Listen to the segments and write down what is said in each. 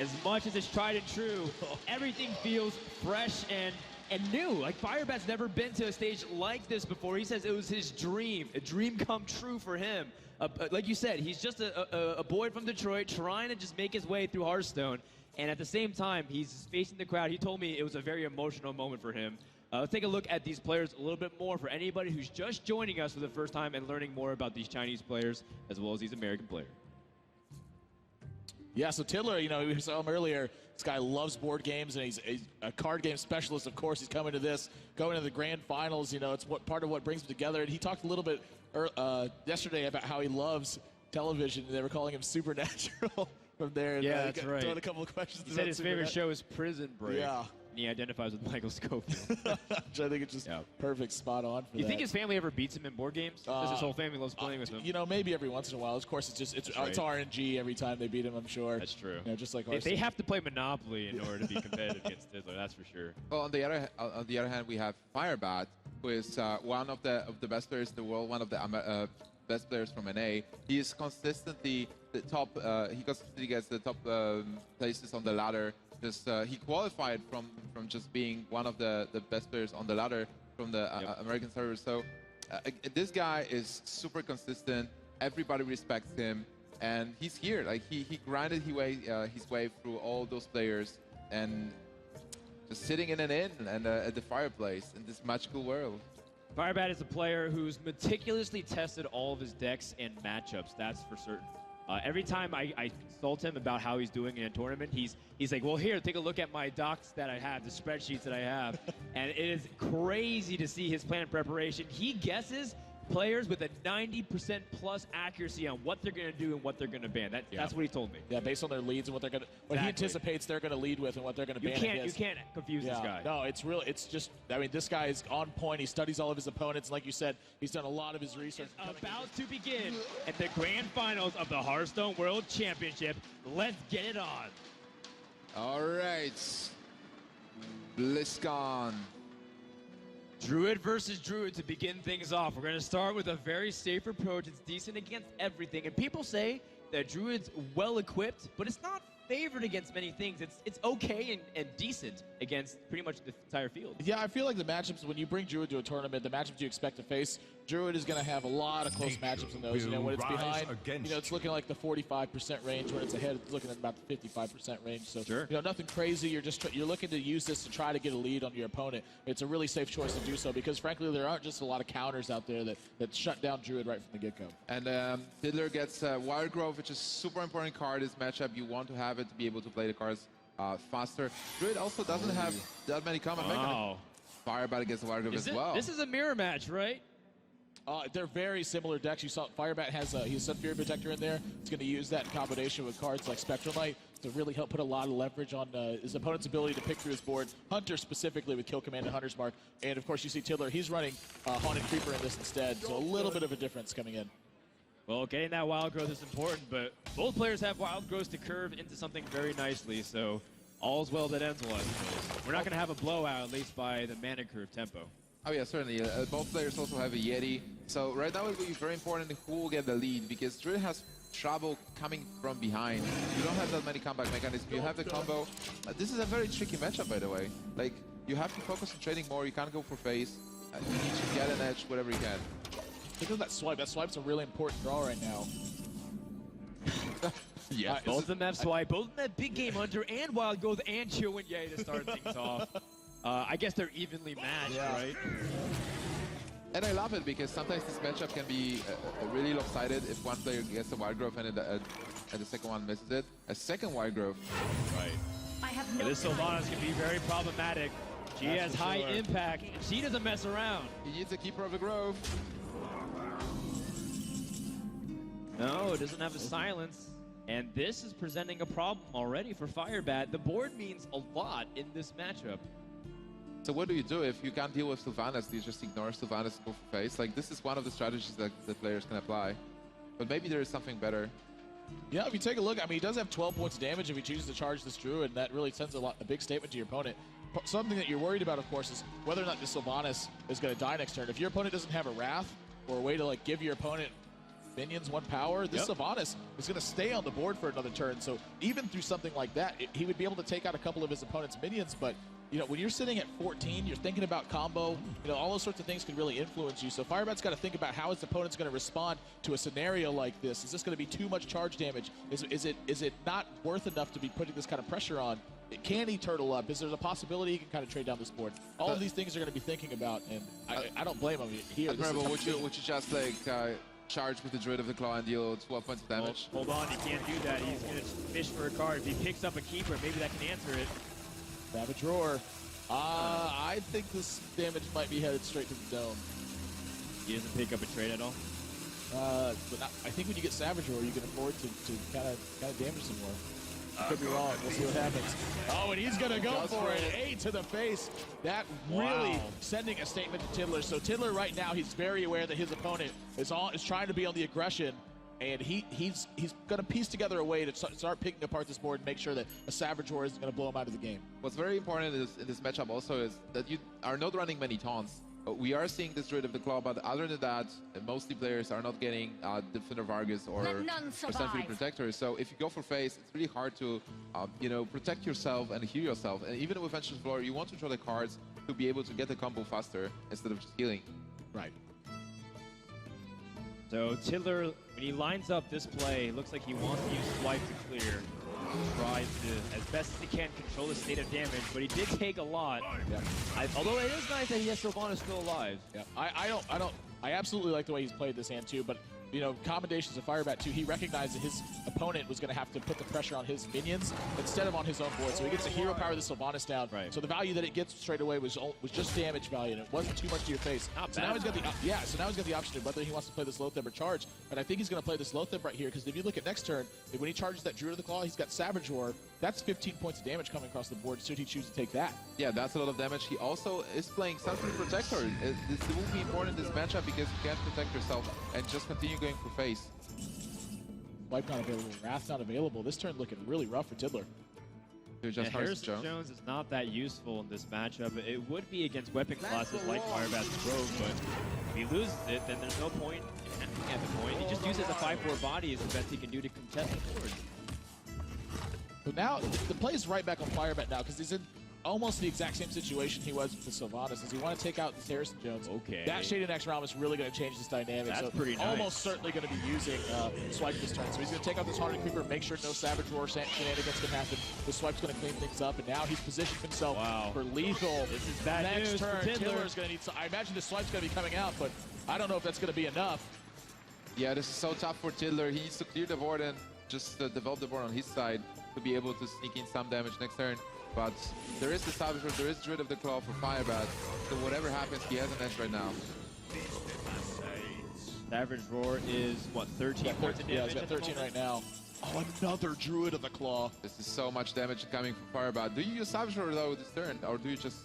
as much as it's tried and true, everything feels fresh and new. Like, Firebat's never been to a stage like this before. He says it was his dream, a dream come true for him. Like you said, he's just a boy from Detroit trying to just make his way through Hearthstone. And at the same time, he's facing the crowd. He told me it was a very emotional moment for him. Let's take a look at these players a little bit more for anybody who's just joining us for the first time and learning more about these Chinese players as well as these American players. Yeah, so Tiddler, you know, we saw him earlier. This guy loves board games, and he's a card game specialist. Of course, he's coming to this, going to the grand finals. You know, it's part of what brings him together. And he talked a little bit yesterday about how he loves television. They were calling him Supernatural from there. Yeah, that's right. Throwing a couple of questions. He said his favorite show is Prison Break. Yeah. And he identifies with Michael Scofield. Which I think it's just perfect, spot on for You that. think his family ever beats him in board games? Because his whole family loves playing with him. You know, maybe every once in a while. Of course, it's RNG every time they beat him, I'm sure. That's true. You know, just like They have to play Monopoly in order to be competitive against Tiddler, that's for sure. Well, on the other hand, we have Firebat, who is one of the best players in the world, one of the best players from NA. He is consistently the top. He consistently gets the top places on the ladder. Just he qualified from just being one of the best players on the ladder from the American servers. So this guy is super consistent. Everybody respects him, and he's here. Like he grinded his way through all those players, and just sitting in an inn and at the fireplace in this magical world. Firebat is a player who's meticulously tested all of his decks and matchups, that's for certain. Every time I consult him about how he's doing in a tournament, he's like, well, here, take a look at my docs that I have, the spreadsheets that I have. And it is crazy to see his plan of preparation. He guesses players with a 90% plus accuracy on what they're going to do and what they're going to ban. That's what he told me. Yeah, based on their leads and what they're going to, what he anticipates they're going to lead with and what they're going to ban against. You can't confuse this guy. No, it's just, I mean, this guy is on point. He studies all of his opponents. Like you said, he's done a lot of his research. It's about to begin at the grand finals of the Hearthstone World Championship. Let's get it on. All right. BlizzCon. Druid versus Druid to begin things off. We're going to start with a very safe approach. It's decent against everything. And people say that Druid's well-equipped, but it's not favored against many things. It's okay and decent against pretty much the entire field. Yeah, I feel like the matchups, when you bring Druid to a tournament, the matchups you expect to face, Druid is going to have a lot of close matchups in those. You know, when it's behind, you know, it's looking like the 45% range. When it's ahead, it's looking at about the 55% range. So, you know, nothing crazy. You're looking to use this to try to get a lead on your opponent. It's a really safe choice to do so because, frankly, there aren't just a lot of counters out there that shut down Druid right from the get-go. And Tiddler gets Wild Growth, which is a super important card. This matchup, you want to have it to be able to play the cards faster. Druid also doesn't have that many common mechanisms. Firebat against Wild Growth as well. This is a mirror match, right? They're very similar decks. You saw Firebat has a Sun Fury Protector in there. He's going to use that in combination with cards like Spectral Knight to really help put a lot of leverage on his opponent's ability to pick through his board. Hunter specifically with Kill Command and Hunter's Mark. And of course you see Tiddler, he's running Haunted Creeper in this instead. So a little bit of a difference coming in. Well, getting that Wild Growth is important, but both players have Wild Growth to curve into something very nicely. So all's well that ends well. We're not going to have a blowout, at least by the mana curve tempo. Oh yeah, certainly. Both players also have a Yeti. So right now it will be very important who will get the lead because Druid has trouble coming from behind. You don't have that many comeback mechanisms. You have the combo. This is a very tricky matchup, by the way. Like, you have to focus on trading more. You can't go for face. You need to get an edge, whatever you can. Look at that swipe. That swipe's a really important draw right now. Yeah, both of them have swipe. Both of them have Big Game Hunter and Wild Growth and Chill and Yay to start things off. I guess they're evenly matched, right? And I love it because sometimes this matchup can be really lopsided if one player gets a Wild Growth and the second one misses it. A second Wild Growth. Right. This Sylvanas can be very problematic. She has high impact, and she doesn't mess around. He needs a Keeper of the Grove. No, it doesn't have a silence. And this is presenting a problem already for Firebat. The board means a lot in this matchup. So what do you do if you can't deal with Sylvanas? Do you just ignore Sylvanas and go for face? Like, this is one of the strategies that the players can apply. But maybe there is something better. Yeah, if you take a look, I mean, he does have 12 points of damage if he chooses to charge this Druid, and that really sends a big statement to your opponent. Something that you're worried about, of course, is whether or not this Sylvanas is going to die next turn. If your opponent doesn't have a Wrath or a way to, like, give your opponent minions, 1 power, this Sylvanas is going to stay on the board for another turn. So even through something like that, he would be able to take out a couple of his opponent's minions. But you know, when you're sitting at 14, you're thinking about combo. You know, all those sorts of things could really influence you. So Firebat's got to think about how his opponent's going to respond to a scenario like this. Is this going to be too much charge damage? Is it not worth enough to be putting this kind of pressure on? Can he turtle up? Is there a possibility he can kind of trade down this board? All of these things are going to be thinking about, and I don't blame him here. Would you just like charge with the Druid of the Claw and deal 12 points of damage? Hold on, he can't do that. He's going to fish for a card. If he picks up a keeper, maybe that can answer it. Savage Roar. I think this damage might be headed straight to the dome. He doesn't pick up a trade at all? But I think when you get Savage Roar, you can afford to kind of damage some more. Could be wrong. We'll see what happens. Oh, and he's going to go for it. 8 to the face. That really sending a statement to Tiddler. So Tiddler right now, he's very aware that his opponent is trying to be on the aggression. And he's going to piece together a way to start picking apart this board and make sure that a Savage Roar isn't going to blow him out of the game. What's very important in this matchup also is that you are not running many taunts. We are seeing this Druid of the Claw, but other than that, mostly players are not getting Defender Vargas or Sentry Protector. So if you go for face, it's really hard to you know, protect yourself and heal yourself. And even with Vengeance Floor, you want to draw the cards to be able to get the combo faster instead of just healing. Right. So Tiddler, when he lines up this play, looks like he wants to use Swipe to clear. Tries to, as best as he can, control the state of damage, but he did take a lot. Yeah. Although it is nice that he has Sylvanas still alive. Yeah. I absolutely like the way he's played this hand too, but you know, commendations to Firebat too. He recognized that his opponent was going to have to put the pressure on his minions instead of on his own board. So he gets to hero power the Sylvanas down. Right. So the value that it gets straight away was just damage value, and it wasn't too much to your face. So now he's got the option of whether he wants to play this Loatheb or charge. And I think he's going to play this Loatheb right here, because if you look at next turn, when he charges that Druid of the Claw, he's got Savage Roar. That's 15 points of damage coming across the board. Should he choose to take that? Yeah, that's a lot of damage. He also is playing Sentry Protector. This will be important in this matchup because you can't protect yourself and just continue going for face. Wipe not available, Wrath not available. This turn looking really rough for Tiddler. Hearthstone Jones is not that useful in this matchup. It would be against weapon classes like Firebat's Rogue, but if he loses it, then there's no point in attacking at the point. He just uses a 5-4 body is the best he can do to contest the board. But now, the play is right back on Firebat now, because he's in almost the exact same situation he was with the Sylvanas. Does he want to take out this Harrison Jones? Okay. That Shaded Next Realm is really going to change this dynamic. That's pretty nice. Almost certainly going to be using Swipe this turn. So he's going to take out this Haunted Creeper, make sure no Savage Roar shenanigans can happen. The Swipe's going to clean things up, and now he's positioned himself for lethal. This is bad next news turn. for Tiddler. Tiddler's going to need. I imagine the Swipe's going to be coming out, but I don't know if that's going to be enough. Yeah, this is so tough for Tiddler. He needs to clear the board and just develop the board on his side to be able to sneak in some damage next turn. But there is the Savage Roar, there is Druid of the Claw for Firebat. So whatever happens, he has an edge right now. Savage Roar is, what, 13 points of damage? Yeah, he's got 13 right now. Oh, another Druid of the Claw. This is so much damage coming from Firebat. Do you use Savage Roar though this turn? Or do you just,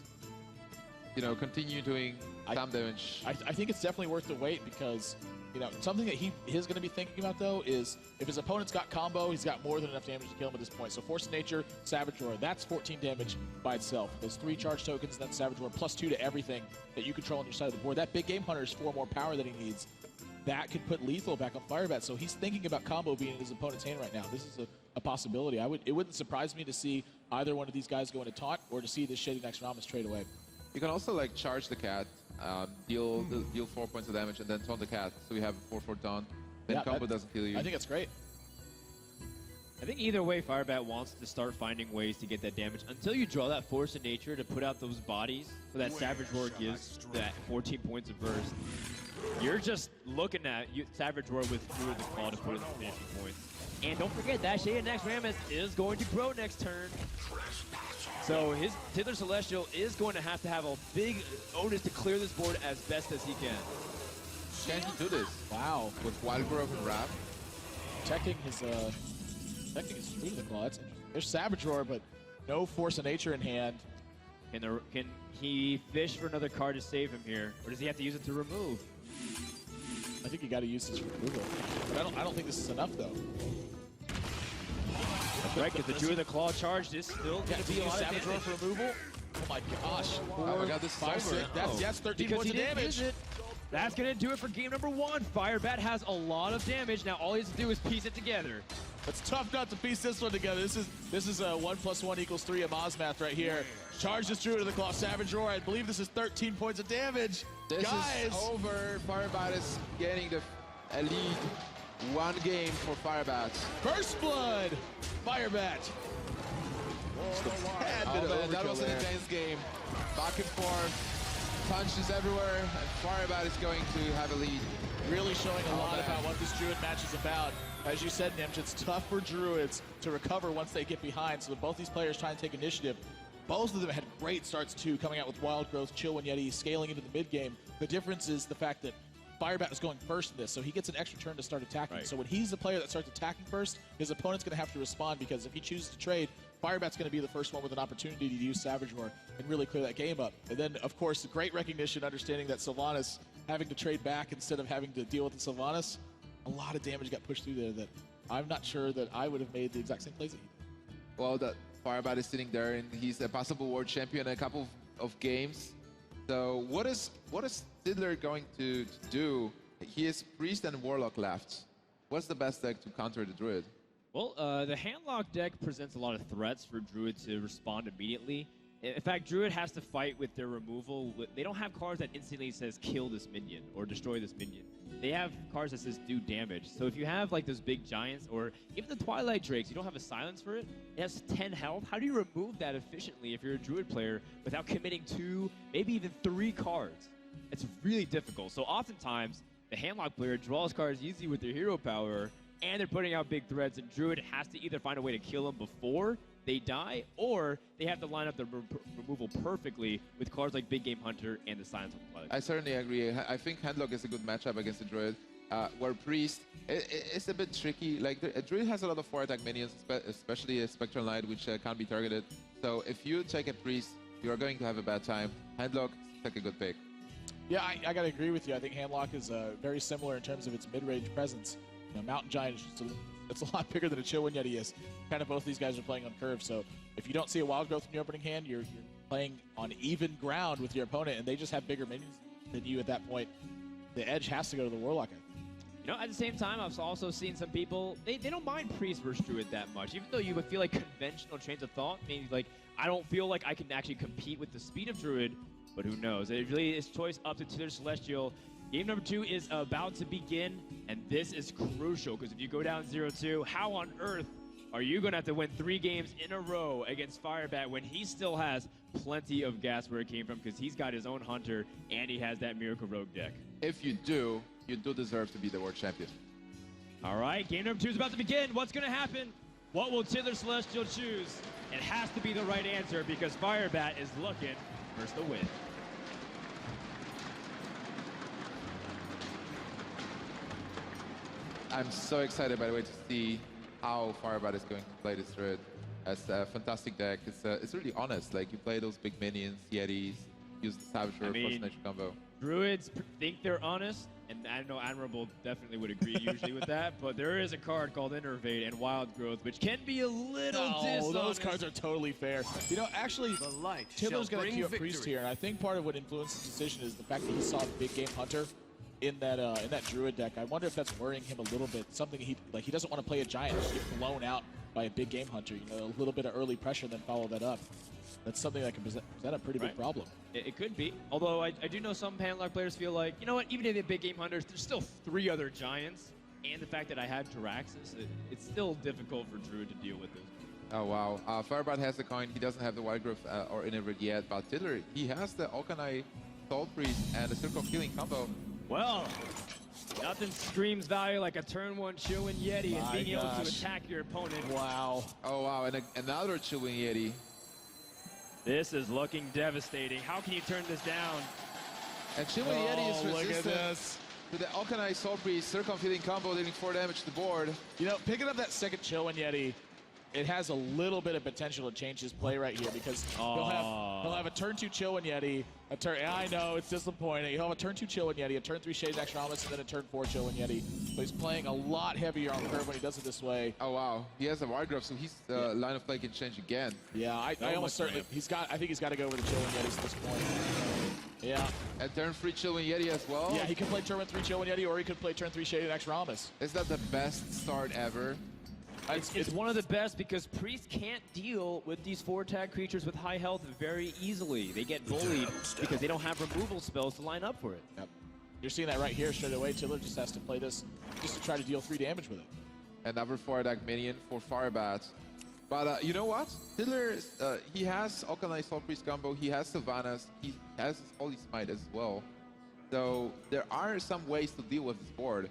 you know, continue doing some damage? I think it's definitely worth the wait, because you know, something that he's going to be thinking about, though, is if his opponent's got combo, he's got more than enough damage to kill him at this point. So Force of Nature, Savage Roar, that's 14 damage by itself. Those 3 charge tokens, then Savage Roar, +2 to everything that you control on your side of the board. That Big Game Hunter is 4 more power that he needs. That could put lethal back on Firebat. So he's thinking about combo being in his opponent's hand right now. This is a possibility. It wouldn't surprise me to see either one of these guys go into taunt, or to see this Shady Next Ramos trade away. You can also like charge the cat, deal 4 points of damage, and then taunt the cat. So you have 4/4 taunt. Then combo doesn't kill you. I think it's great. I think either way, Firebat wants to start finding ways to get that damage. Until you draw that Force of Nature to put out those bodies, so that Savage Roar gives that 14 points of burst, you're just looking at Savage Roar with Druid of the Claw to put in the finishing points. And don't forget that Shaded Next Rammus is going to grow next turn. So his Tiddler Celestial is going to have a big onus to clear this board as best as he can. Can he do this? Wow. With Wild Growth and Wrath? Checking his Druid of the Claw. That's interesting. There's Savage Roar, but no Force of Nature in hand. Can he fish for another card to save him here, or does he have to use it to remove? I think you got to use this for removal. But I don't think this is enough, though. That's right, because the Druid of the Claw charged is still going to be a Savage Roar for removal. Oh my gosh. Oh my god, this is 5, 6. That's 13 points of damage. That's going to do it for game number 1. Firebat has a lot of damage. Now all he has to do is piece it together. It's tough not to piece this one together. This is a 1 + 1 = 3 Amaz math right here. Charge this Druid to the Claw Savage Roar. I believe this is 13 points of damage. This Guys, is over. Firebat is getting the lead. 1 game for Firebat. First blood, Firebat. That was an intense game. Back and forth, punches everywhere, and Firebat is going to have a lead. Really showing a lot about what this Druid match is about. As you said, Nimch, it's tough for Druids to recover once they get behind, so both these players trying to take initiative. Both of them had great starts too, coming out with Wild Growth, Chill and Yeti, scaling into the mid game. The difference is the fact that Firebat was going first in this, so he gets an extra turn to start attacking. Right. So when he's the player that starts attacking first, his opponent's going to have to respond, because if he chooses to trade, Firebat's going to be the first one with an opportunity to use Savage Roar and really clear that game up. And then, of course, the great recognition, understanding that Sylvanas having to trade back instead of having to deal with the Sylvanas, a lot of damage got pushed through there that I'm not sure that I would have made the exact same plays that he did. Well, the Firebat is sitting there, and he's a possible world champion in a couple of games. So what is Tiddler going to do? He has Priest and Warlock left. What's the best deck to counter the Druid? Well, the Handlock deck presents a lot of threats for Druid to respond immediately. In fact, Druid has to fight with their removal. They don't have cards that instantly says kill this minion or destroy this minion. They have cards that says do damage. So if you have like those big giants or even the Twilight Drakes, you don't have a silence for it. It has 10 health. How do you remove that efficiently if you're a Druid player without committing 2, maybe even 3 cards? It's really difficult. So oftentimes, the Handlock player draws cards easy with their hero power, and they're putting out big threats, and Druid has to either find a way to kill them before they die, or they have to line up the removal perfectly with cards like Big Game Hunter and the Silence of the Twilight. I certainly agree. I think Handlock is a good matchup against the Druid, where Priest, it's a bit tricky. Like, the Druid has a lot of 4-attack minions, especially a Spectral Knight, which can't be targeted. So if you take a Priest, you are going to have a bad time. Handlock, take a good pick. Yeah, I got to agree with you. I think Handlock is very similar in terms of its mid-range presence. You know, Mountain Giant is just it's a lot bigger than a Chill and Yeti is. Kind of both these guys are playing on curve, so if you don't see a Wild Growth in your opening hand, you're playing on even ground with your opponent, and they just have bigger minions than you at that point. The edge has to go to the Warlock, I think. You know, at the same time, I've also seen some people, they don't mind Priest versus Druid that much, even though you would feel like conventional trains of thought, meaning like, I don't feel like I can actually compete with the speed of Druid, but who knows? It really is choice up to Tiddler Celestial. Game number 2 is about to begin, and this is crucial, because if you go down 0-2, how on earth are you going to have to win 3 games in a row against Firebat when he still has plenty of gas where it came from, because he's got his own Hunter, and he has that Miracle Rogue deck? If you do deserve to be the world champion. All right, game number 2 is about to begin. What's going to happen? What will Tiddler Celestial choose? It has to be the right answer, because Firebat is looking for the win. I'm so excited, by the way, to see how Firebat is going to play this Druid. It's a fantastic deck. It's really honest. Like, you play those big minions, Yetis, use the Savage Roar plus nature combo. Druids think they're honest, and I know Admirable definitely would agree usually with that, but there is a card called Innervate and Wild Growth, which can be a little dishonest. Those cards are totally fair. You know, actually, Tiddler's going to queue up Priest here, and I think part of what influenced his decision is the fact that he saw Big Game Hunter in that Druid deck. I wonder if that's worrying him a little bit. Something he doesn't want to play a Giant, just get blown out by a Big Game Hunter. You know, a little bit of early pressure, then follow that up. That's something that can present a pretty big problem. It could be. Although I do know some Handlock players feel like, you know what, even if they're Big Game Hunters, there's still 3 other Giants. And the fact that I had Jiraxis, it's still difficult for Druid to deal with this. Oh, wow. Firebat has the coin. He doesn't have the Wild Growth or Innervate yet, but Tiddler, he has the Alkanai Soul Priest and the Circle of Healing combo. Well, nothing screams value like a turn 1 Chillin' Yeti and being able to attack your opponent. Wow. Oh, wow. And another Chillin' Yeti. This is looking devastating. How can you turn this down? And Chillin' Yeti is look at resistant this. to the Alkanai Soul Priest, Circle of Healing combo, dealing 4 damage to the board. You know, picking up that second Chill and Yeti it has a little bit of potential to change his play right here because he'll have a turn 2 Chill and Yeti, I know it's disappointing. He'll have a turn 2 Chill and Yeti, a turn 3 Shade Extramus, and then a turn 4 Chill and Yeti. But he's playing a lot heavier on curve when he does it this way. Oh wow, he has a wide growth, so his line of play can change again. Yeah, I almost certainly I think he's got to go with the Chill and Yetis at this point. Yeah. And turn 3 Chill and Yeti as well. Yeah, he could play turn 3 Chill and Yeti, or he could play turn 3 Shade Extramus. Is that the best start ever? It's one of the best because Priest can't deal with these 4-tag creatures with high health very easily. They get bullied because they don't have removal spells to line up for it. Yep. You're seeing that right here straight away. Tiddler just has to play this just to try to deal 3 damage with it. Another 4-tag minion for Firebat. But you know what? Tiddler, he has Okanai Soul Priest combo, he has Sylvanas, he has his Holy Smite as well. So there are some ways to deal with this board.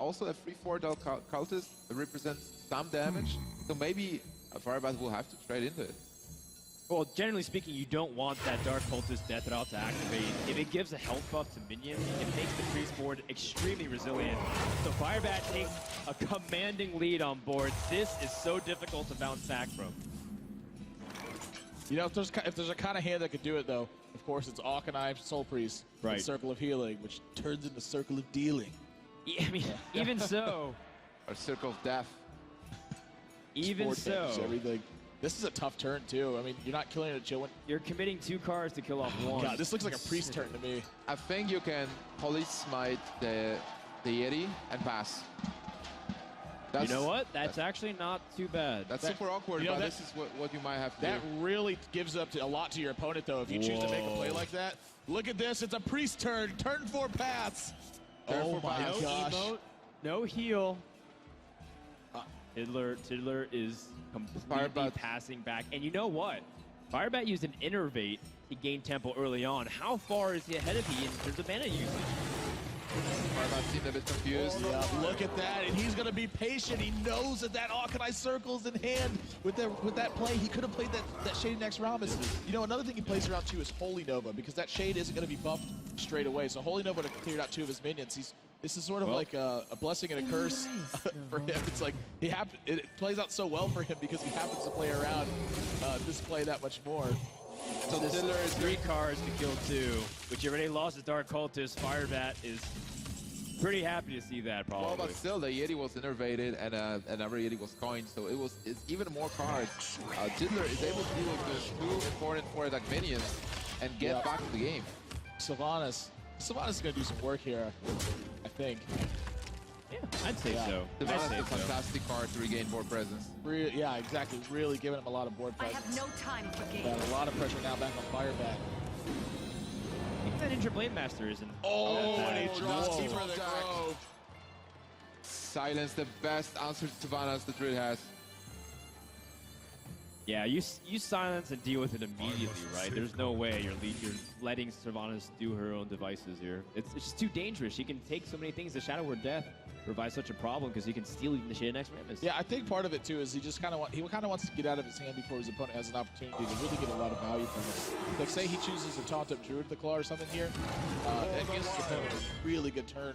Also, a 3/4 cultist represents some damage, so maybe Firebat will have to trade into it. Well, generally speaking, you don't want that Dark Cultist Death Rattle to activate. If it gives a health buff to minions, it makes the Priest board extremely resilient. So Firebat takes a commanding lead on board. This is so difficult to bounce back from. You know, if there's a kind of hand that could do it, though, of course, it's Akanai Soul Priest, right? Circle of Healing, which turns into Circle of Dealing. Yeah, I mean, even so. Or Circle of Death. Even so. Everything. This is a tough turn, too. I mean, you're not killing it at Chillin. You're committing 2 cards to kill off 1. God, this looks like a Priest turn to me. I think you can Holy Smite the Yeti and pass. You know what? That's actually not too bad. That's super awkward, but this is what you might have to do. That really gives up a lot to your opponent, though, if you choose to make a play like that. Look at this. It's a Priest turn. Turn 4 pass. Oh, my gosh. Emote, no heal. Tiddler is completely passing back. And you know what? Firebat used an Innervate to gain tempo early on. How far is he ahead of you in terms of mana usage? Firebat seemed a bit confused. Yeah, look at that, and he's going to be patient. He knows that Akanai Circle's in hand. With that play, he could have played that Shade next round. You know, another thing he plays around too is Holy Nova, because that Shade isn't going to be buffed straight away. So Holy Nova would have cleared out 2 of his minions. This is sort of like a blessing and a curse for him. It's like it plays out so well for him because he happens to play around this play that much more. So Tiddler is 3 cards to kill 2, which he already lost his Dark Cultist. Firebat is pretty happy to see that, probably. Well, but still, the Yeti was innervated and another Yeti was coined, so it's even more cards. Tiddler is able to deal with the 2 important 4-attack minions and get back to the game. Sylvanas is going to do some work here, I think. Yeah, I'd say so. Sylvanas is a fantastic card to regain board presence. Yeah, exactly. Really giving him a lot of board presence. I have no time for games. Got a lot of pressure now back on Firebat. Even that Ninja Blade Master isn't. And he draws Keeper of the Grove. Silence, the best answer to Sylvanas the Druid has. Yeah, you silence and deal with it immediately, right? There's no way you're letting Sylvanas do her own devices here. It's just too dangerous. She can take so many things. The Shadow Word Death provides such a problem because he can steal even the Shade next Rammus. Yeah, I think part of it too is he kind of wants to get out of his hand before his opponent has an opportunity to really get a lot of value from it. Like say he chooses to taunt up Druid of the Claw or something here, that gives his opponent a really good turn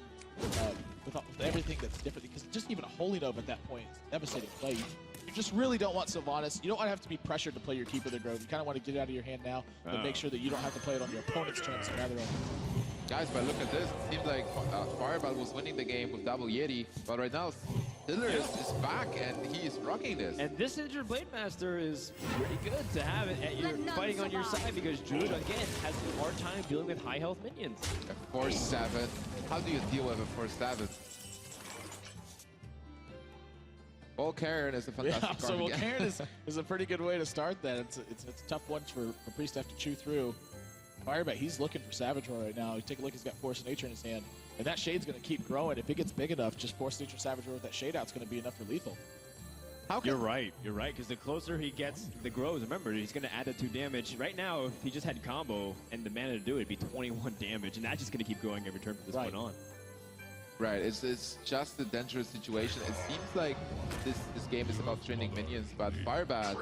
with everything that's different. Because just even a Holy Nova at that point is devastating play. You just really don't want Sylvanas. You don't want to have to be pressured to play your Keeper of the Grove. You kind of want to get it out of your hand now and make sure that you don't have to play it on your opponent's turn. So rather than Guys, but look at this. It seems like Firebat was winning the game with double Yeti, but right now Tiddler is back and he is rocking this. And this Ninja Blade Master is pretty good to have it at your fighting on your side because Druid again has a hard time dealing with high health minions. A 4/7. How do you deal with a 4/7? Volcaren is a fantastic card. So Volcaren is a pretty good way to start that. It's a tough one for Priest to have to chew through. Firebat, he's looking for Savage Roar right now. You take a look, he's got Force of Nature in his hand. And that Shade's going to keep growing. If it gets big enough, just Force of Nature Savage Roar with that Shade out's going to be enough for lethal. You're right, because the closer he gets the grows, remember, he's going to add that 2 damage. Right now, if he just had combo and the mana to do it, it'd be 21 damage, and that's just going to keep going every turn from this point on. Right, it's just a dangerous situation. It seems like this game is about training minions, but Firebat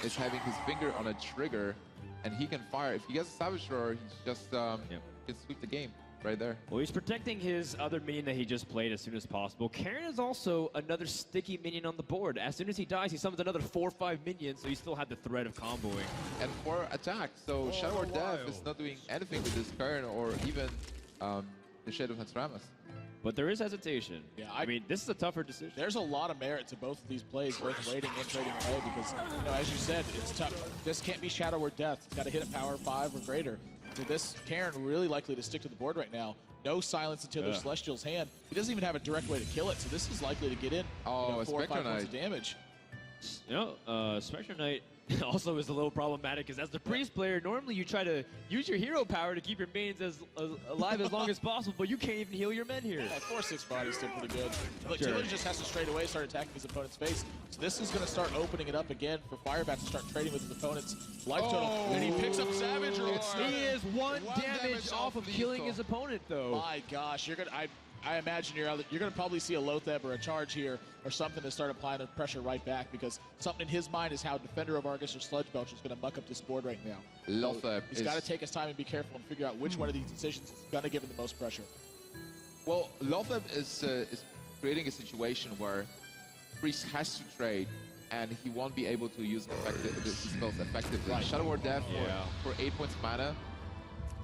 is having his finger on a trigger, and he can fire. If he gets a Savage Roar, he just can sweep the game. right there. Well, he's protecting his other minion that he just played as soon as possible. Karin is also another sticky minion on the board. As soon as he dies, he summons another 4 or 5 minions, so he still had the threat of comboing. And 4 attacks, so Shadow or Death is not doing anything with this Karin or even the Shade of Natsuramas. But there is hesitation. Yeah, I mean, this is a tougher decision. There's a lot of merit to both of these plays, both waiting and trading away, because, you know, as you said, it's tough. This can't be Shadow or Death. It's got to hit a power 5 or greater. So this Karin really likely to stick to the board right now. No silence until there's Celestial's hand. He doesn't even have a direct way to kill it, so this is likely to get in 4 or 5 points of damage. You know, Spectre Knight also is a little problematic because as the priest player, normally you try to use your hero power to keep your minions as alive as long as possible, but you can't even heal your men here. Yeah, 4/6 body's still pretty good. Look, Sure. Tiddler just has to straight away start attacking his opponent's face. So this is going to start opening it up again for Firebat to start trading with his opponent's life total. And he picks up Savage Roar. He is one damage damage off of killing his opponent, though. My gosh, you're gonna. I imagine you're gonna probably see a Lotheb or a charge here or something to start applying the pressure right back, because something in his mind is how Defender of Argus or Sludge Belcher is gonna muck up this board right now. Lotheb He's got to take his time and be careful and figure out which one of these decisions is gonna give him the most pressure. Well, Lotheb is creating a situation where Priest has to trade, and he won't be able to use his spells effectively. Right. Shadow or Death Yeah. for 8 points mana.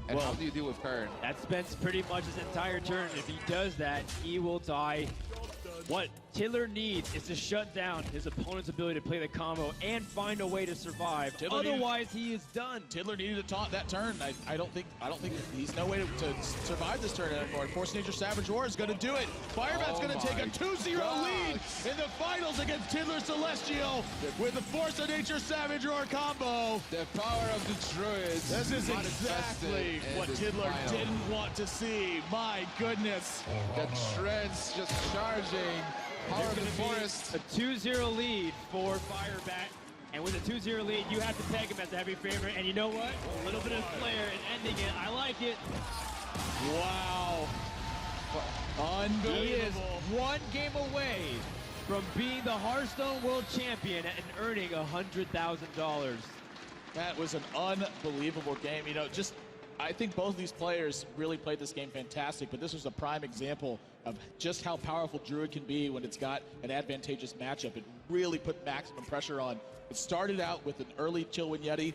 And Well, how do you deal with Karin? That spends pretty much his entire turn. If he does that, he will die. What Tiddler needs is to shut down his opponent's ability to play the combo and find a way to survive. Tiddler Otherwise, he is done. Tiddler needed to taunt that turn. I don't think he's no way to survive this turn anymore. Force Nature Savage Roar is going to do it. Firebat's going to take a 2-0 lead in the finals against Tiddler Celestial with the Force of Nature Savage Roar combo. The power of the Druids. This is exactly what Tiddler didn't want to see. My goodness. The Treads just charging. Power of the Forest. A 2-0 lead for Firebat. And with a 2-0 lead, you have to peg him as a heavy favorite. And you know what? A little bit of flair and ending it. I like it. Wow. Unbelievable. He is one game away from being the Hearthstone World Champion and earning $100,000. That was an unbelievable game. You know, I think both of these players really played this game fantastic, but this was a prime example of just how powerful Druid can be when it's got an advantageous matchup. It really put maximum pressure on. It started out with an early Chillwind Yeti.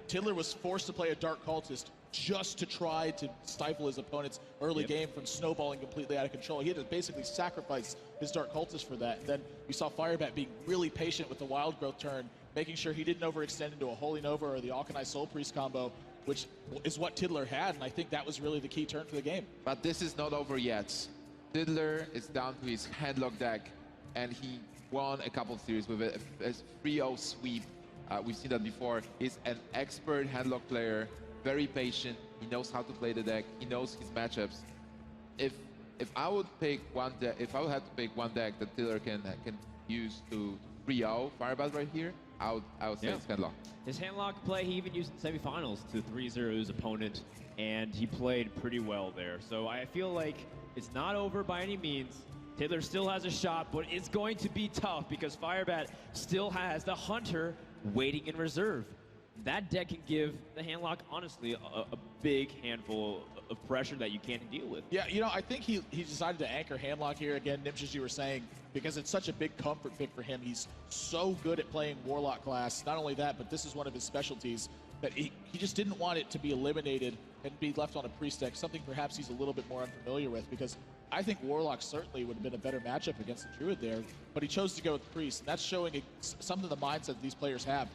Tiddler was forced to play a Dark Cultist just to try to stifle his opponent's early game from snowballing completely out of control. He had to basically sacrifice his Dark Cultist for that. And then you saw Firebat being really patient with the Wild Growth turn, making sure he didn't overextend into a Holy Nova or the Alkanai Soul Priest combo, which is what Tiddler had, and I think that was really the key turn for the game. But this is not over yet. Tiddler is down to his handlock deck, and he won a couple series with a 3-0 sweep. We've seen that before. He's an expert handlock player, very patient. He knows how to play the deck. He knows his matchups. If I would pick one deck, if I would have to pick one deck that Tiddler can use to 3-0 Firebat right here, I would say it's handlock. His handlock play, he even used in semifinals to 3-0 his opponent, and he played pretty well there. So I feel like it's not over by any means. Tiddler still has a shot, but it's going to be tough because Firebat still has the Hunter waiting in reserve. That deck can give the handlock, honestly, a big handful of pressure that you can't deal with. Yeah, you know, I think he decided to anchor handlock here again, Nimsh, as you were saying, because it's such a big comfort pick for him. He's so good at playing Warlock class. Not only that, but this is one of his specialties that he just didn't want it to be eliminated and be left on a Priest deck, something perhaps he's a little bit more unfamiliar with, because I think Warlock certainly would have been a better matchup against the Druid there, but he chose to go with Priest, and that's showing some of the mindset these players have.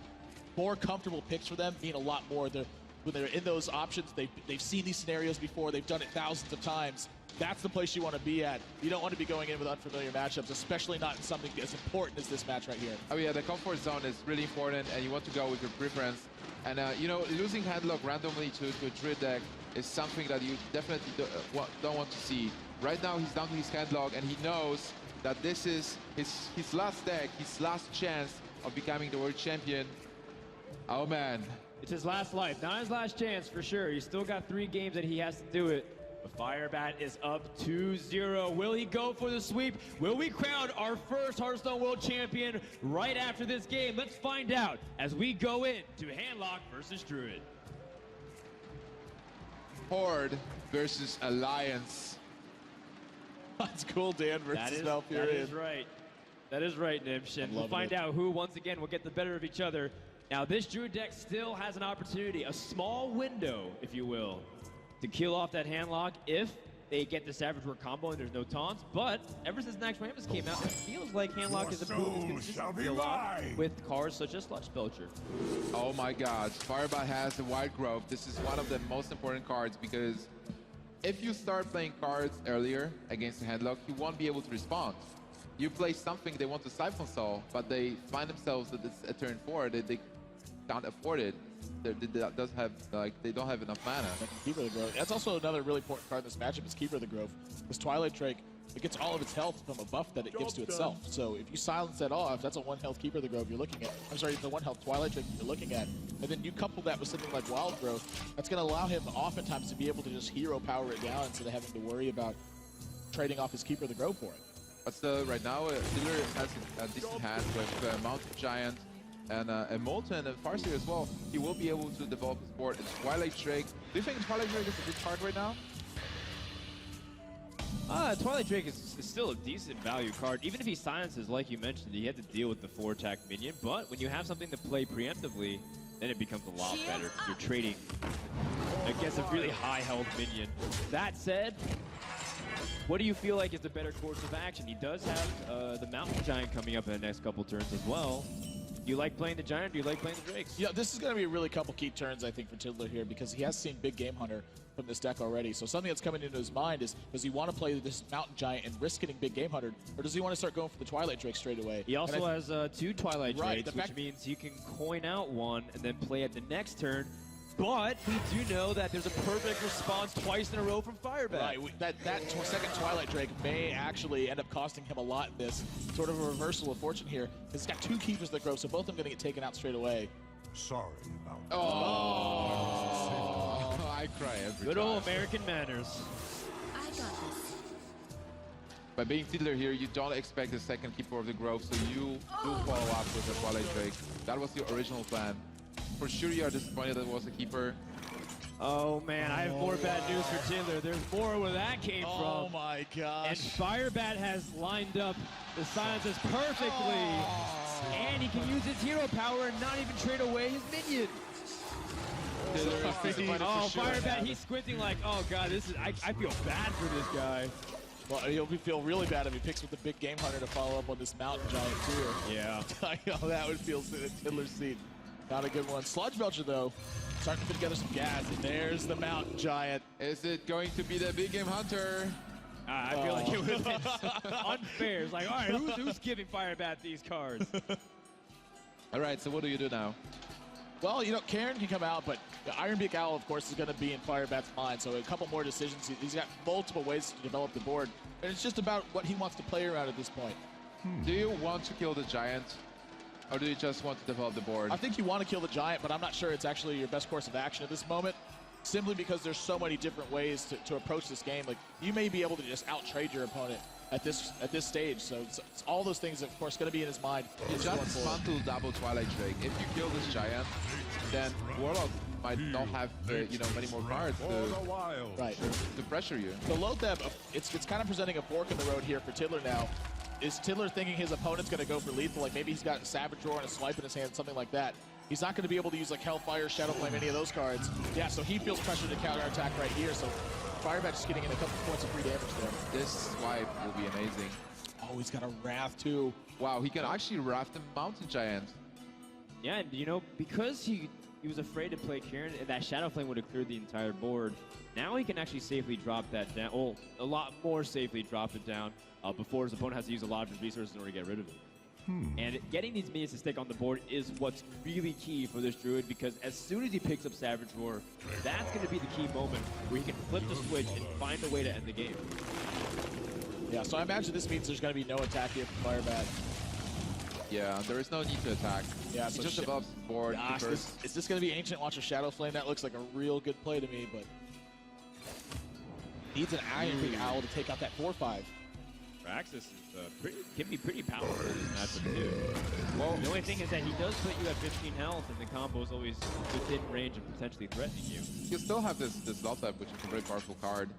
More comfortable picks for them mean a lot more. When they're in those options, they've seen these scenarios before, they've done it thousands of times. That's the place you want to be at. You don't want to be going in with unfamiliar matchups, especially not in something as important as this match right here. Oh yeah, the comfort zone is really important, and you want to go with your preference. And you know, losing handlock randomly to a Druid deck is something that you definitely don't want to see. Right now, he's down to his handlock, and he knows that this is his last deck, his last chance of becoming the world champion. Oh man. It's his last life, not his last chance for sure. He's still got 3 games that he has to do it. But Firebat is up 2-0. Will he go for the sweep? Will we crown our first Hearthstone World Champion right after this game? Let's find out as we go in to handlock versus Druid. Horde versus Alliance. That's cool, Dan versus Valkyrian. That is right. That is right, Nimsh. And we'll find out who, once again, will get the better of each other. Now, this Druid deck still has an opportunity, a small window, if you will, to kill off that handlock if they get the Savage Roar combo and there's no taunts. But ever since Nax Rammus came out, it feels like handlock is improving consistently a lot with cards such as Sludge Belcher. Oh my God, Firebat has the Wild Growth. This is one of the most important cards because if you start playing cards earlier against the handlock, you won't be able to respond. You play something they want to Siphon Soul, but they find themselves that it's a turn 4. They can't afford it. They don't have enough mana. Keeper of the Grove. That's also another really important card in this matchup is Keeper of the Grove. This Twilight Drake, it gets all of its health from a buff that it gives to itself. So if you silence that off, that's a 1 health Keeper of the Grove you're looking at. I'm sorry, the 1 health Twilight Drake you're looking at. And then you couple that with something like Wild Growth, that's going to allow him oftentimes to be able to just hero power it down instead of having to worry about trading off his Keeper of the Grove for it. But still, right now, Tiddler has a decent hand with Mountain Giant and a Molten and Farseer as well. He will be able to develop his board. It's Twilight Drake. Do you think Twilight Drake is a good card right now? Twilight Drake is still a decent value card. Even if he silences, like you mentioned, he had to deal with the 4-attack minion. But when you have something to play preemptively, then it becomes a lot better. You're trading against a really high health minion. That said, what do you feel like is the better course of action? He does have the Mountain Giant coming up in the next couple turns as well. Do you like playing the Giant, or do you like playing the Drakes? Yeah, this is going to be a really couple key turns, I think, for Tiddler here, because he has seen Big Game Hunter from this deck already. So something that's coming into his mind is, does he want to play this Mountain Giant and risk getting Big Game Hunter, or does he want to start going for the Twilight Drake straight away? He also has 2 Twilight Drakes, right, which means you can coin out one and then play at the next turn. But we do know that there's a perfect response twice in a row from Firebat. Right, that second Twilight Drake may actually end up costing him a lot in this. Sort of a reversal of fortune here. He's got 2 Keepers that grow, so both of them going to get taken out straight away. Sorry about that. Oh, I cry every Good time. old American manners. I got this. By being Tiddler here, you don't expect the second Keeper of the Grove, so you do follow up with the Twilight Drake. That was your original plan. For sure you are disappointed that it was a Keeper. Oh man, I have more bad news for Tiddler. There's more where that came from. Oh my gosh. And Firebat has lined up the silences perfectly. And he can use his hero power and not even trade away his minion. Oh, Firebat, he's squinting like, oh god, this is. I feel bad for this guy. Well, he'll feel really bad if he picks with the Big Game Hunter to follow up on this Mountain Giant too. Yeah. I know that would feel in Tiddler's seat. Not a good one. Sludge Belcher, though, starting to put together some gas, and there's the Mountain Giant. Is it going to be the Big Game Hunter? I feel like it would have been unfair. It's like, all right, who's giving Firebat these cards? All right, so what do you do now? Well, you know, Karen can come out, but the Ironbeak Owl, of course, is going to be in Firebat's mind. So a couple more decisions. He's got multiple ways to develop the board, and it's just about what he wants to play around at this point. Do you want to kill the Giant? Or do you just want to develop the board? I think you want to kill the Giant, but I'm not sure it's actually your best course of action at this moment, simply because there's so many different ways to approach this game. Like, you may be able to just out-trade your opponent at this stage. So it's all those things, of course, going to be in his mind. You just dismantle double Twilight Drake. If you kill this Giant, then Warlock might not have many more cards to pressure you. So Lotheb, it's kind of presenting a fork in the road here for Tiddler now. Is Tiddler thinking his opponent's going to go for lethal? Like maybe he's got a Savage Roar and a Swipe in his hand, something like that. He's not going to be able to use like Hellfire, Shadow Flame, any of those cards. Yeah, so he feels pressure to counterattack right here. So Firebat just getting in a couple points of free damage there. This swipe will be amazing. Oh, he's got a Wrath too. Wow, he can actually Wrath the Mountain Giant. Yeah, and you know, because he was afraid to play Karen, that Shadow Flame would have cleared the entire board. Now he can actually safely drop that down. Oh, a lot more safely drop it down before his opponent has to use a lot of his resources in order to get rid of it. And getting these minions to stick on the board is what's really key for this Druid, because as soon as he picks up Savage Roar, that's going to be the key moment where he can flip the switch and find a way to end the game. Yeah, so I imagine this means there's going to be no attack here from Firebat. Yeah, there is no need to attack. Yeah, he so just develops the board. Gosh, is this going to be Ancient Watcher Shadow Flame? That looks like a real good play to me, but needs an Ironbeak Owl to take out that 4-5. Praxis is, can be pretty powerful in this matchup too. Well, the only thing is that he does put you at 15 health, and the combo is always within range of potentially threatening you. You still have this Lothar, which is a very powerful card.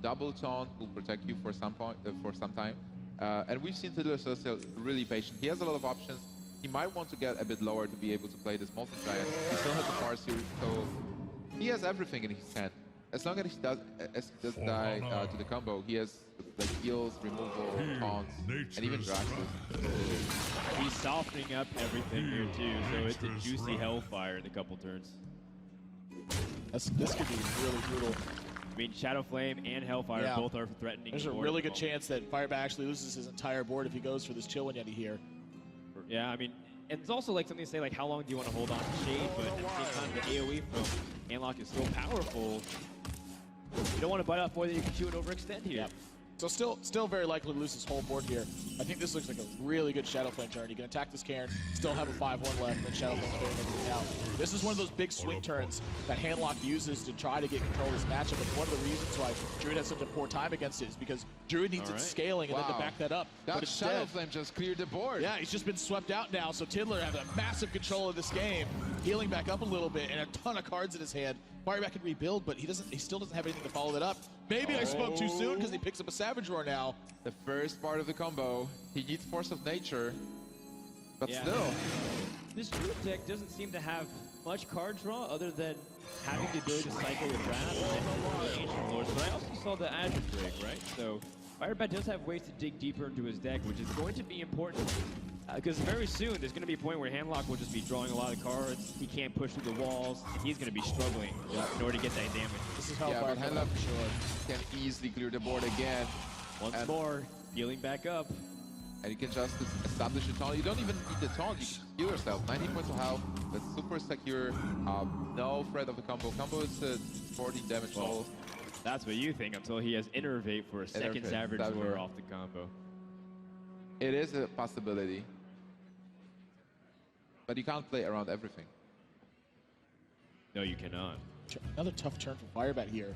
Double Taunt will protect you for some time. And we've seen Tiddler still really patient. He has a lot of options. He might want to get a bit lower to be able to play this multi-giant. He still has the Farseer, so he has everything in his hand. As long as he doesn't die to the combo, he has like heals, removal, taunts, and even Draxus. He's softening up everything here too, so it's a juicy Hellfire in a couple turns. This could be really brutal. I mean, Shadow Flame and Hellfire both are threatening. There's a really good chance that Firebat actually loses his entire board if he goes for this Chillin' Yeti here. Yeah, I mean, and it's also like something to say like, how long do you want to hold on to Shade? But at the same time, the AoE from Handlock is so powerful. You don't want to bite off more than you can chew and overextend here. Yep. So still very likely to lose his whole board here. I think this looks like a really good Shadow Flame turn. You can attack this Cairn, still have a 5-1 left, and then Shadow Flame's figuring everything out. This is one of those big swing turns that Handlock uses to try to get control of this matchup. And one of the reasons why Druid has such a poor time against it is because Druid needs its scaling and then to back that up. That Shadow Flame just cleared the board. Yeah, he's just been swept out now, so Tiddler has a massive control of this game, healing back up a little bit, and a ton of cards in his hand. Firebat can rebuild, but he still doesn't have anything to follow that up. Maybe I spoke too soon because he picks up a Savage Roar now. The first part of the combo, he needs Force of Nature, but still. This Druid deck doesn't seem to have much card draw other than having the ability to cycle with Wrath and Ancient Lords. But I also saw the Azure Drake, right? So Firebat does have ways to dig deeper into his deck, which is going to be important. Because very soon, there's going to be a point where Handlock will just be drawing a lot of cards. He can't push through the walls. He's going to be struggling in order to get that damage. This is how but Handlock can easily clear the board again. Once more, healing back up. And you can just establish a taunt. You don't even need the taunt. You can heal yourself. 19 points of health. That's super secure. No threat of the combo. Combo is 14 damage total. That's what you think until he has Innervate for a second Savage Roar off the combo. It is a possibility. But you can't play around everything. No, you cannot. Another tough turn for Firebat here.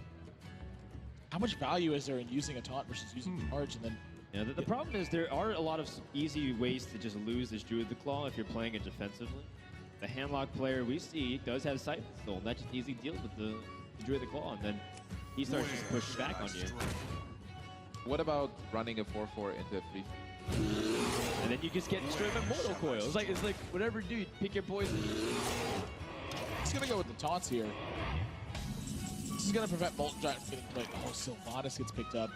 How much value is there in using a taunt versus using charge? And then yeah, the problem is there are a lot of easy ways to just lose this Druid the Claw if you're playing it defensively. The Handlock player we see does have Sight Soul, and that just easily deals with the Druid the Claw, and then he starts just pushing back on you. What about running a 4/4 into a 3? And then you just get straight up Mortal Coil. It's like whatever you do, pick your poison. He's gonna go with the taunts here. This is gonna prevent Molten Giant from getting played. Oh, Sylvanas gets picked up.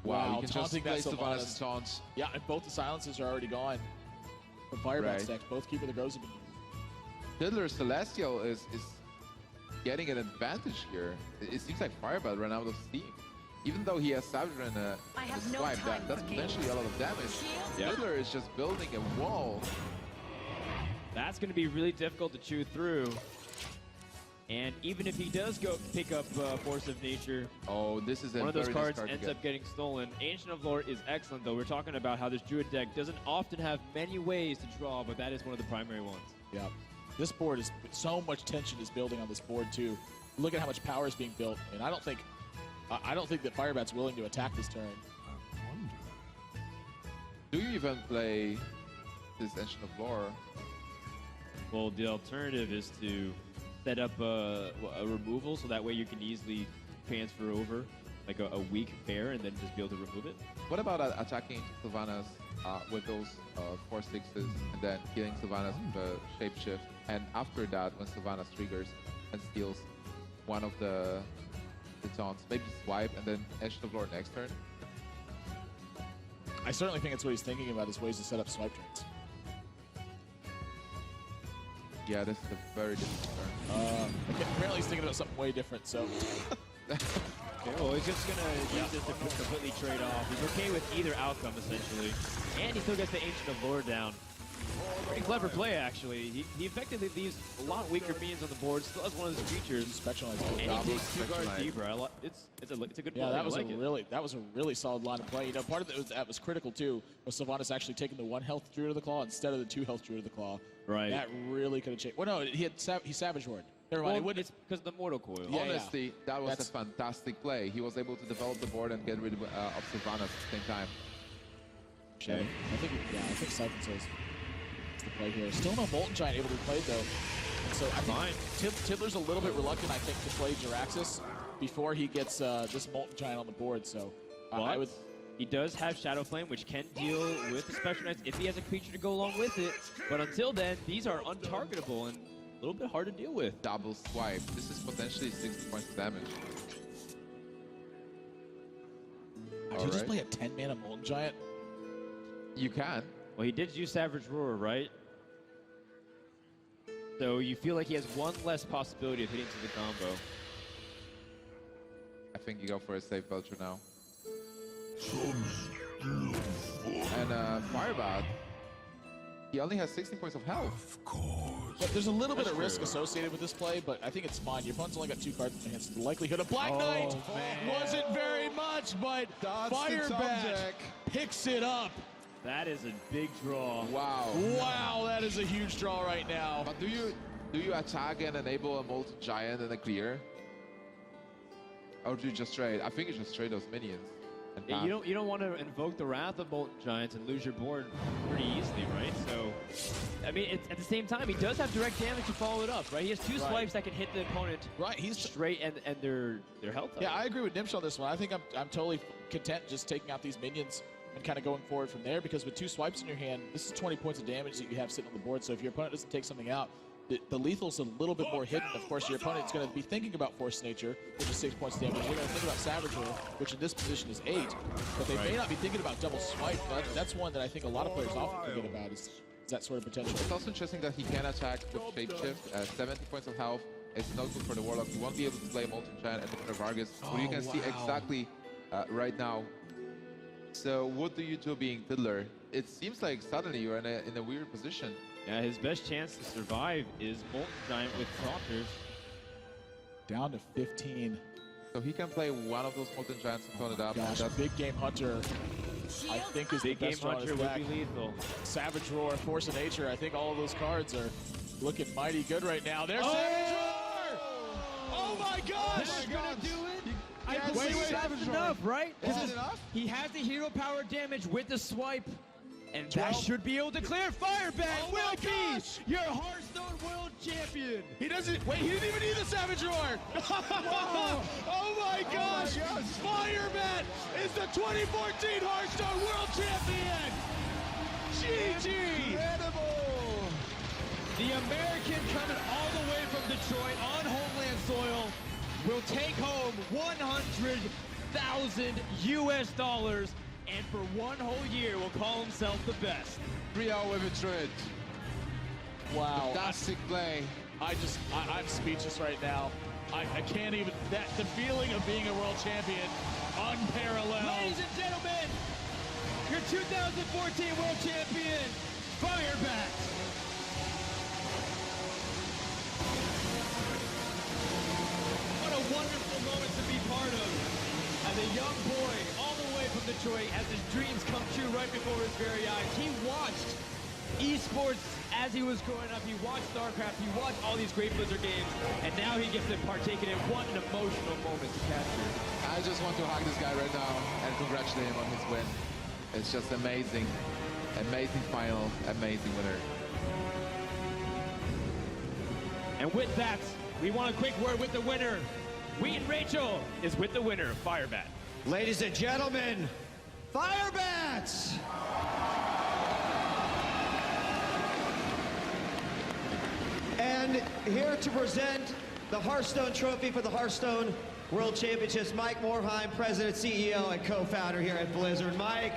Wow, you can just taunting play that Sylvanas and taunts. Yeah, and both the silences are already gone from Firebat decks. Both Keeper the Grows have been. Tiddler Celestial is getting an advantage here. It seems like Firebat ran out of steam. Even though he has Savage and a swipe, that's potentially a lot of damage. Tiddler is just building a wall. That's going to be really difficult to chew through. And even if he does go pick up Force of Nature, this is one of those cards ends up getting stolen. Ancient of Lore is excellent, though. We're talking about how this Druid deck doesn't often have many ways to draw, but that is one of the primary ones. Yeah. This board is so much tension is building on this board too. Look at how much power is being built, and I don't think that Firebat's willing to attack this turn. Do you even play this Ancient of Lore? Well, the alternative is to set up a removal, so that way you can easily transfer over like a weak bear and then just be able to remove it. What about attacking Sylvanas with those 4/6s and then killing Sylvanas with a shapeshift? And after that, when Sylvanas triggers and steals one of the taunts, maybe swipe and then Ancient of Lore next turn? I certainly think that's what he's thinking about, is ways to set up swipe turns. Yeah, this is a very different turn. Apparently he's thinking about something way different, so. Okay, well, he's just going to use this to completely trade off. He's okay with either outcome, essentially. And he still gets the Ancient of Lore down. Pretty clever play, actually. He effectively leaves a lot weaker minions on the board, still has one of his creatures. Specialized. And he takes 2 guards deeper. It's a good play. Yeah, that was a really solid line of play. You know, part of it that was critical too, was Sylvanas actually taking the 1 health Druid of the Claw instead of the 2 health Druid of the Claw. Right. That really could have changed. Well, no, he Savage Roared. Never mind. Well, it's because of the Mortal Coil. Yeah, honestly, that was a fantastic play. He was able to develop the board and get rid of Sylvanas at the same time. actually. I think Siphon Souls is the play here. Still no Molten Giant able to be played though. And so I think Tiddler's a little bit reluctant, I think, to play Jiraxxus before he gets this Molten Giant on the board. So I would. He does have Shadow Flame, which can deal with the Special Knights if he has a creature to go along with it. But until then, these are untargetable and a little bit hard to deal with. Double swipe. This is potentially 60 points of damage. Did you just play a 10-mana Molten Giant? You can. Well, he did use Savage Roar, right? So you feel like he has one less possibility of hitting to the combo. I think you go for a safe Belcher now. And Firebat, he only has 16 points of health. But there's a little bit of risk associated with this play, but I think it's fine. Your opponent's only got 2 cards in their hands. The likelihood of Black Knight wasn't very much, but Firebat picks it up. That is a big draw. Wow. Wow, that is a huge draw right now. But do you attack and enable a Molten Giant and a clear? Or do you just trade? I think you just trade those minions. Yeah, you don't want to invoke the Wrath of Molten Giants and lose your board pretty easily, right? So, I mean, at the same time, he does have direct damage to follow it up, right? He has 2 swipes that can hit the opponent he's straight and their health. Yeah, I agree with Nimsh on this one. I think I'm totally content just taking out these minions and kind of going forward from there, because with 2 swipes in your hand, this is 20 points of damage that you have sitting on the board. So if your opponent doesn't take something out, the lethal's a little bit more hidden. Of course, your opponent's going to be thinking about Force Nature, which is 6 points of damage. They're going to think about Savage Roar, which in this position is 8. But they may not be thinking about double swipe. That's one that I think a lot of players often forget about is that sort of potential. It's also interesting that he can attack with Shapeshift. 70 points of health. It's no good for the Warlock. You won't be able to play Molten Giant and the Vargas, who you can see exactly right now. So what do you do being Tiddler? It seems like suddenly you're in a weird position. Yeah, his best chance to survive is Molten Giant with Proctors. Down to 15. So he can play one of those Molten Giants and tone it up. Gosh, Big Game Hunter, I think, is Big the Game best draw in Hunter his would deck. be lethal. Savage Roar, Force of Nature. I think all of those cards are looking mighty good right now. There's Savage Roar! Oh my gosh! That's gonna do it. I Yes. believe Wait, that's enough, right? Is it enough? He has the hero power damage with the swipe, and 12. that should be able to clear. Firebat will be your Hearthstone World Champion. He doesn't, wait, he didn't even need the Savage Roar! Oh my gosh! Firebat is the 2014 Hearthstone World Champion! GG! Incredible! The American coming all the way from Detroit on homeland soil will take home $100,000 US, and for one whole year will call himself the best. 3-0 with a trade. Wow. Fantastic play. I'm speechless right now. I can't even, the feeling of being a world champion, unparalleled. Ladies and gentlemen, your 2014 world champion, Firebat. What a wonderful moment to be part of. As a young boy, all the way from Detroit, as his dreams come true right before his very eyes. He watched esports as he was growing up. He watched StarCraft. He watched all these great Blizzard games. And now he gets to partake in it. What an emotional moment to capture. I just want to hug this guy right now and congratulate him on his win. It's just amazing. Amazing final, amazing winner. And with that, we want a quick word with the winner. Wheaton Rachel is with the winner, Firebat. Ladies and gentlemen, Firebat! And here to present the Hearthstone Trophy for the Hearthstone World Championships, Mike Morheim, President, CEO, and co-founder here at Blizzard. Mike,